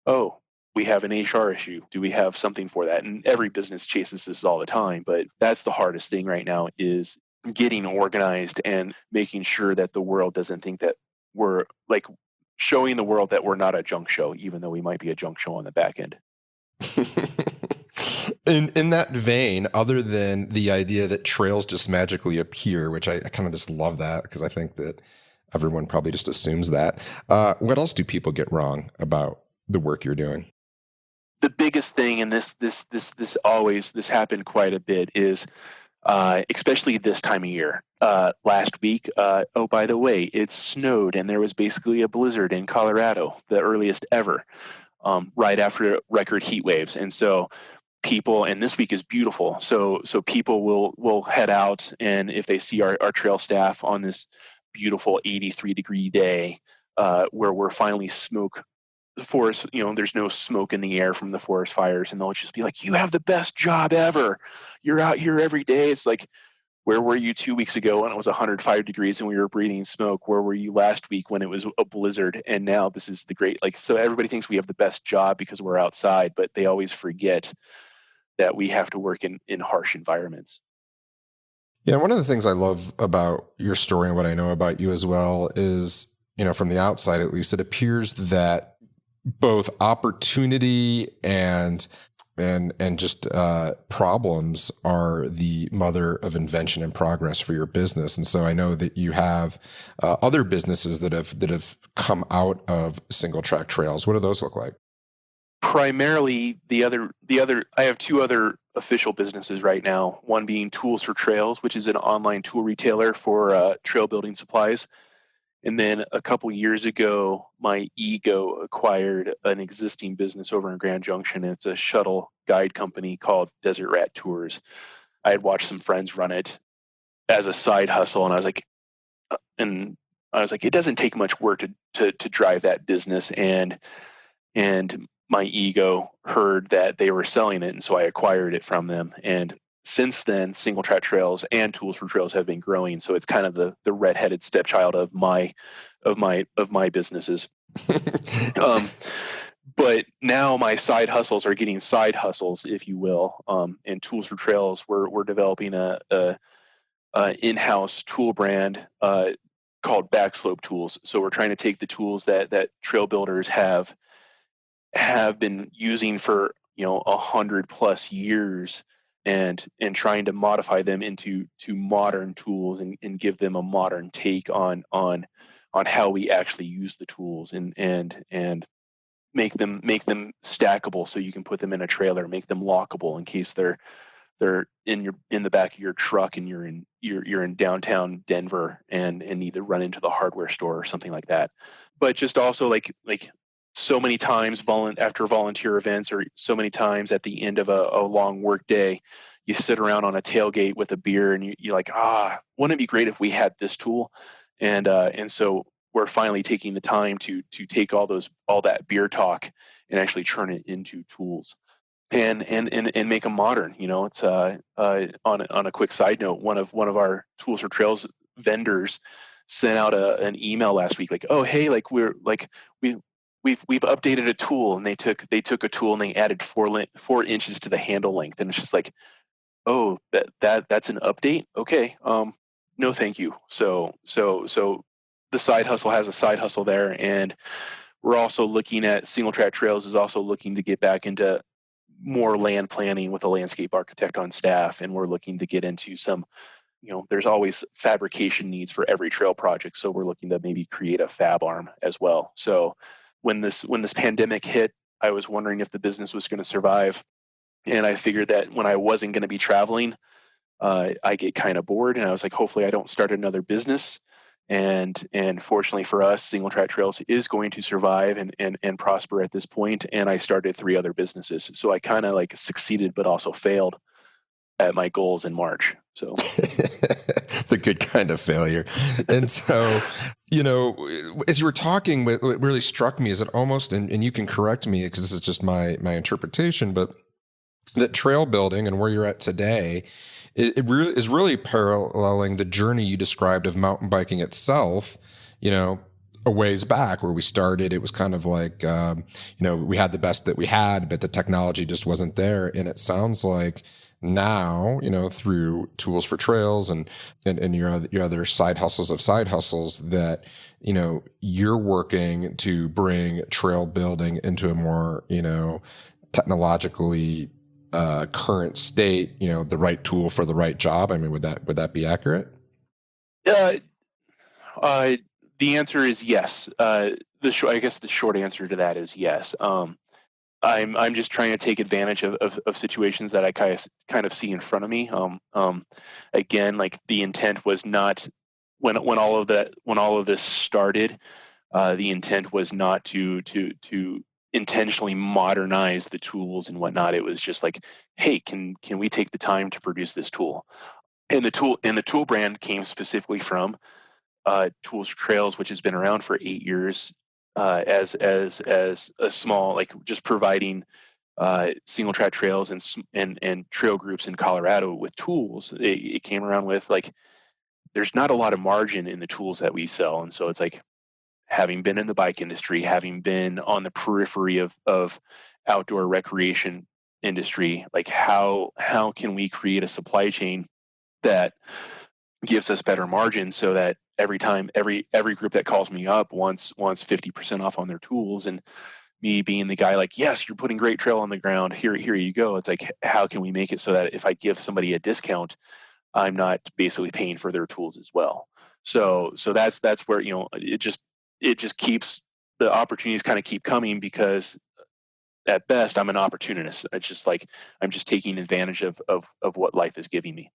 oh, we have an HR issue. Do we have something for that? And every business chases this all the time, but that's the hardest thing right now, is getting organized and making sure that the world doesn't think that we're like showing the world that we're not a junk show, even though we might be a junk show on the back end. In that vein, other than the idea that trails just magically appear, which I kind of just love that, because I think that everyone probably just assumes that. What else do people get wrong about the work you're doing? The biggest thing, and this happened quite a bit, is especially this time of year. Last week, oh, by the way, it snowed and there was basically a blizzard in Colorado, the earliest ever, right after record heat waves. And so people, and this week is beautiful. So people will head out, and if they see our trail staff on this beautiful 83-degree day, where we're finally the forest, there's no smoke in the air from the forest fires, and they'll just be like, "You have the best job ever. You're out here every day." It's like, where were you 2 weeks ago when it was 105 degrees and we were breathing smoke? Where were you last week when it was a blizzard? And now this is the great, so everybody thinks we have the best job because we're outside, but they always forget that we have to work in harsh environments. Yeah, one of the things I love about your story and what I know about you as well is, from the outside at least, it appears that both opportunity and just problems are the mother of invention and progress for your business. And so I know that you have other businesses that have come out of Single Track Trails. What do those look like? Primarily, I have 2 other official businesses right now. One being Tools for Trails, which is an online tool retailer for trail building supplies. And then a couple years ago, my ego acquired an existing business over in Grand Junction. It's a shuttle guide company called Desert Rat Tours. I had watched some friends run it as a side hustle, and I was like, it doesn't take much work to drive that business. And my ego heard that they were selling it, and so I acquired it from them. And since then, Single Track Trails and Tools for Trails have been growing. So it's kind of the redheaded stepchild of my businesses. But now my side hustles are getting side hustles, if you will. And Tools for Trails, we're developing a in-house tool brand called Backslope Tools. So we're trying to take the tools that trail builders have been using for 100+ years, and trying to modify them into modern tools and give them a modern take on how we actually use the tools, and make them stackable so you can put them in a trailer, make them lockable in case they're in the back of your truck and you're in downtown Denver and need to run into the hardware store or something like that. But just also like so many times after volunteer events, or so many times at the end of a long work day, you sit around on a tailgate with a beer and you're like, wouldn't it be great if we had this tool? And so we're finally taking the time to take all that beer talk and actually turn it into tools and make them modern. It's on a quick side note, one of our Tools for Trails vendors sent out an email last week, like, "Oh, hey, we've updated a tool," and they took a tool and they added 4 inches to the handle length, and it's just like, "Oh, that's an update? Okay, no, thank you." So the side hustle has a side hustle there, and we're also looking at Single Track Trails is also looking to get back into more land planning with a landscape architect on staff, and we're looking to get into some. There's always fabrication needs for every trail project, so we're looking to maybe create a fab arm as well. So when this pandemic hit, I was wondering if the business was going to survive. And I figured that when I wasn't going to be traveling, I get kind of bored, and I was like, hopefully I don't start another business. And fortunately for us, Singletrack Trails is going to survive and prosper at this point. And I started 3 other businesses. So I kind of like succeeded, but also failed at my goals in March. So the good kind of failure. And so, as you were talking, what really struck me is that almost, and you can correct me because this is just my interpretation, but that trail building and where you're at today, it really is really paralleling the journey you described of mountain biking itself, a ways back where we started. It was kind of like, we had the best that we had, but the technology just wasn't there. And it sounds like now, through Tools for Trails and your other side hustles that, you're working to bring trail building into a more, technologically current state, the right tool for the right job. I mean, would that be accurate? The answer is yes. I guess the short answer to that is yes. I'm just trying to take advantage of situations that I kind of see in front of me. Again, like the intent was not when all of this started. The intent was not to intentionally modernize the tools and whatnot. It was just like, hey, can we take the time to produce this tool? And the tool brand came specifically from Tools for Trails, which has been around for 8 years, as a small, like, just providing single track trails and trail groups in Colorado with tools. It came around with, like, there's not a lot of margin in the tools that we sell, and so it's like, having been in the bike industry, having been on the periphery of outdoor recreation industry, like, how can we create a supply chain that gives us better margin so that every time every group that calls me up wants 50% off on their tools, and me being the guy like, yes, you're putting great trail on the ground, here you go. It's like, how can we make it so that if I give somebody a discount, I'm not basically paying for their tools as well? So that's where, it just keeps, the opportunities kind of keep coming, because at best I'm an opportunist. It's just like, I'm just taking advantage of what life is giving me.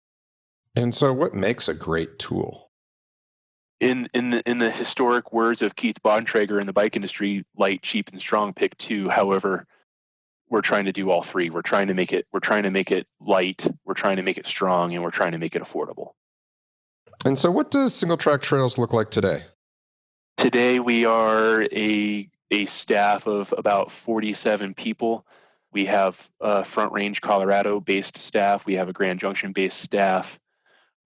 And so what makes a great tool? In the historic words of Keith Bontrager in the bike industry, light, cheap, and strong, pick 2. However, we're trying to do all 3. We're trying to make it light, we're trying to make it strong, and we're trying to make it affordable. And so what does Singletrack Trails look like today? Today we are a staff of about 47 people. We have a Front Range, Colorado based staff. We have a Grand Junction based staff.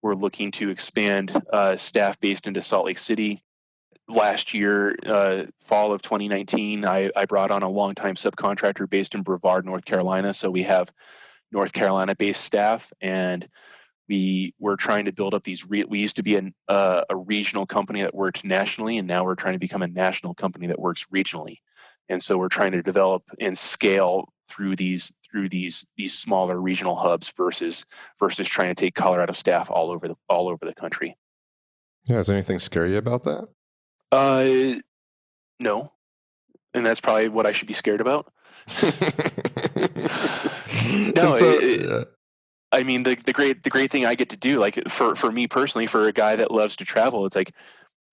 We're looking to expand staff based into Salt Lake City. Last year, fall of 2019, I brought on a longtime subcontractor based in Brevard, North Carolina. So we have North Carolina-based staff, and we're trying to build up these. We used to be a regional company that worked nationally, and now we're trying to become a national company that works regionally. And so we're trying to develop and scale through these smaller regional hubs versus trying to take Colorado staff all over the country. Yeah, is anything scary about that? No, and that's probably what I should be scared about. No, I mean, the great thing I get to do, like, for me personally, for a guy that loves to travel, it's like,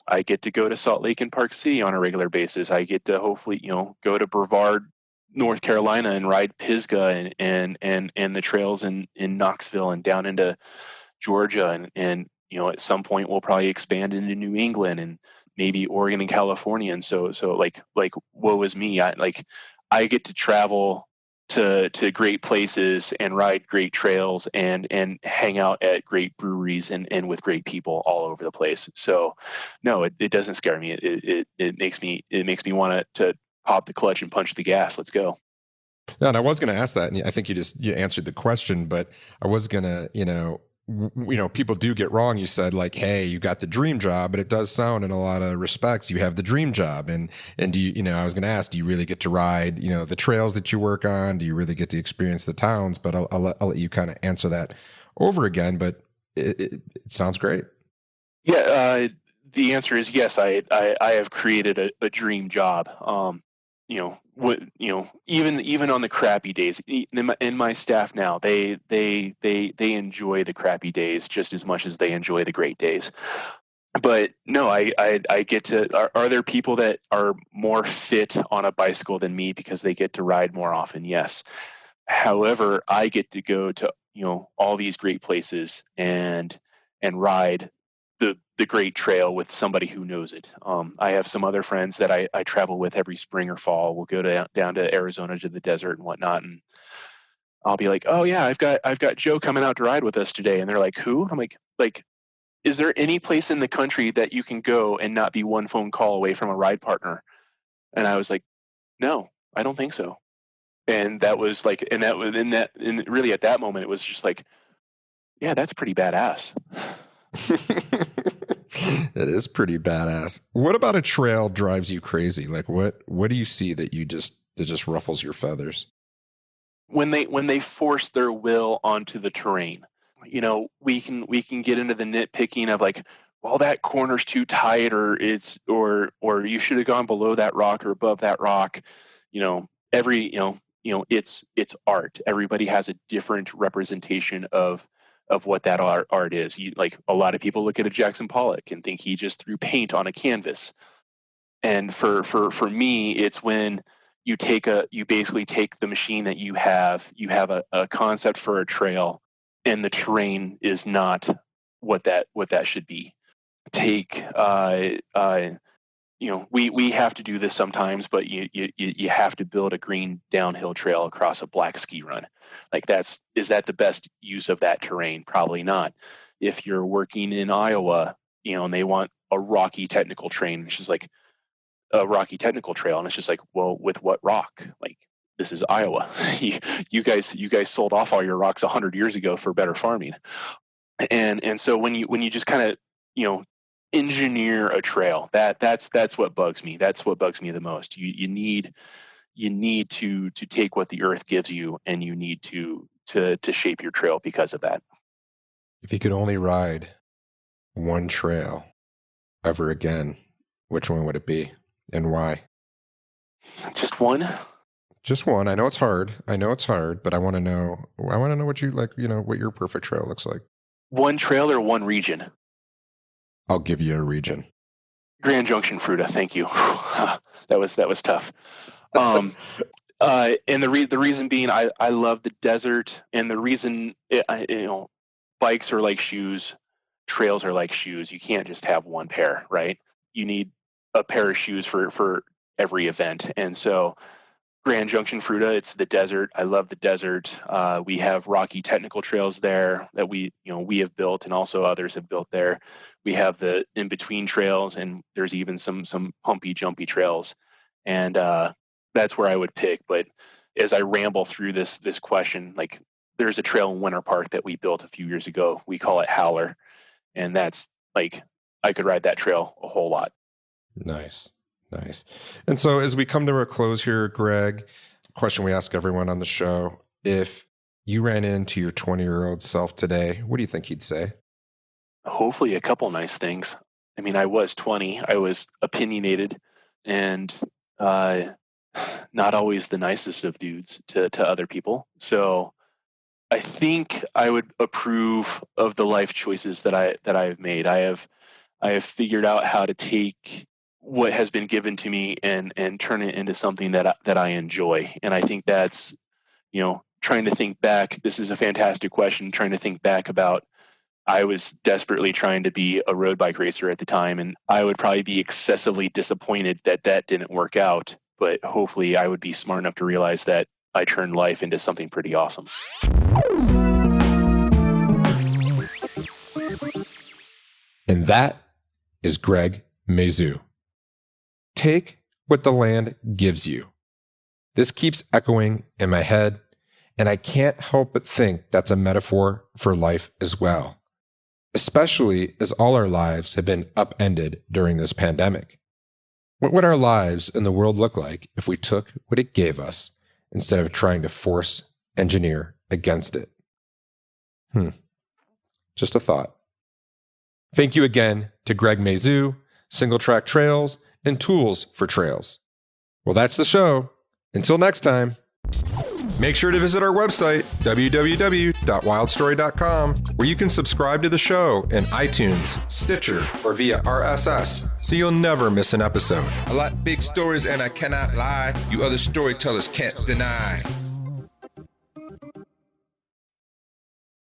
I get to go to Salt Lake and Park City on a regular basis. I get to hopefully, go to Brevard, North Carolina, and ride Pisgah and the trails in Knoxville and down into Georgia, and at some point we'll probably expand into New England and maybe Oregon and California. And so like woe is me. I get to travel to great places and ride great trails and hang out at great breweries and with great people all over the place. So no, it doesn't scare me. It makes me want to pop the clutch and punch the gas. Let's go. Yeah, and I was going to ask that, and I think you answered the question, but I was going to, people do get wrong. You said, like, hey, you got the dream job, but it does sound in a lot of respects you have the dream job. And do you, I was going to ask, do you really get to ride, the trails that you work on? Do you really get to experience the towns? But I'll let you kind of answer that over again. But it sounds great. Yeah, the answer is yes. I have created a dream job. what, even on the crappy days, in my staff now, they enjoy the crappy days just as much as they enjoy the great days. But no, I get to. Are there people that are more fit on a bicycle than me because they get to ride more often? Yes. However, I get to go to all these great places and ride the great trail with somebody who knows it. I have some other friends that I travel with every spring or fall. We'll go down to Arizona to the desert and whatnot, and I'll be like, oh yeah, I've got Joe coming out to ride with us today, and they're like, who? I'm like, is there any place in the country that you can go and not be one phone call away from a ride partner? And I was like, no, I don't think so. And that was like, and that was and really at that moment, it was just like, yeah, that's pretty badass. It is pretty badass. What about a trail drives you crazy? Like what do you see that just ruffles your feathers? When they force their will onto the terrain, we can get into the nitpicking of like, well, that corner's too tight, or you should have gone below that rock or above that rock. It's art. Everybody has a different representation of what that art is. Like a lot of people look at a Jackson Pollock and think he just threw paint on a canvas. And for me, it's when you basically take the machine that you have a concept for a trail, and the terrain is not what that should be. Take we have to do this sometimes, but you have to build a green downhill trail across a black ski run. Like is that the best use of that terrain? Probably not. If you're working in Iowa, and they want a rocky technical train, it's just like a rocky technical trail, and it's just like, well, with what rock? Like, this is Iowa. you guys sold off all your rocks 100 years ago for better farming. And so when you just kind of engineer a trail, that's what bugs me. That's what bugs me the most. You need to take what the earth gives you, and you need to shape your trail because of that. If you could only ride one trail ever again, which one would it be and why? Just one? Just one. I know it's hard, but I want to know what you like, what your perfect trail looks like. One trail or one region? I'll give you a region. Grand Junction, Fruta. Thank you. That was tough. And the reason being, I love the desert, and the reason bikes are like shoes, trails are like shoes. You can't just have one pair, right? You need a pair of shoes for every event, and so Grand Junction, Fruta, it's the desert. I love the desert. We have rocky technical trails there that we have built, and also others have built there. We have the in-between trails, and there's even some pumpy, jumpy trails. And that's where I would pick. But as I ramble through this question, like, there's a trail in Winter Park that we built a few years ago. We call it Howler. And that's like, I could ride that trail a whole lot. Nice. And so as we come to a close here, Greg, question we ask everyone on the show: if you ran into your 20-year-old self today, what do you think he'd say? Hopefully a couple nice things. I mean, I was 20. I was opinionated and not always the nicest of dudes to other people. So I think I would approve of the life choices that I've made. I have figured out how to take what has been given to me and turn it into something that I enjoy. And I think that's, trying to think back, this is a fantastic question, trying to think back about, I was desperately trying to be a road bike racer at the time, and I would probably be excessively disappointed that didn't work out. But hopefully I would be smart enough to realize that I turned life into something pretty awesome. And that is Greg Mazu. Take what the land gives you. This keeps echoing in my head, and I can't help but think that's a metaphor for life as well, especially as all our lives have been upended during this pandemic. What would our lives in the world look like if we took what it gave us instead of trying to force engineer against it? Just a thought. Thank you again to Greg Mazu, Singletrack Trails, and Tools for Trails. Well, that's the show. Until next time. Make sure to visit our website, www.wildstory.com, where you can subscribe to the show in iTunes, Stitcher, or via RSS, so you'll never miss an episode. I like big stories and I cannot lie. You other storytellers can't deny.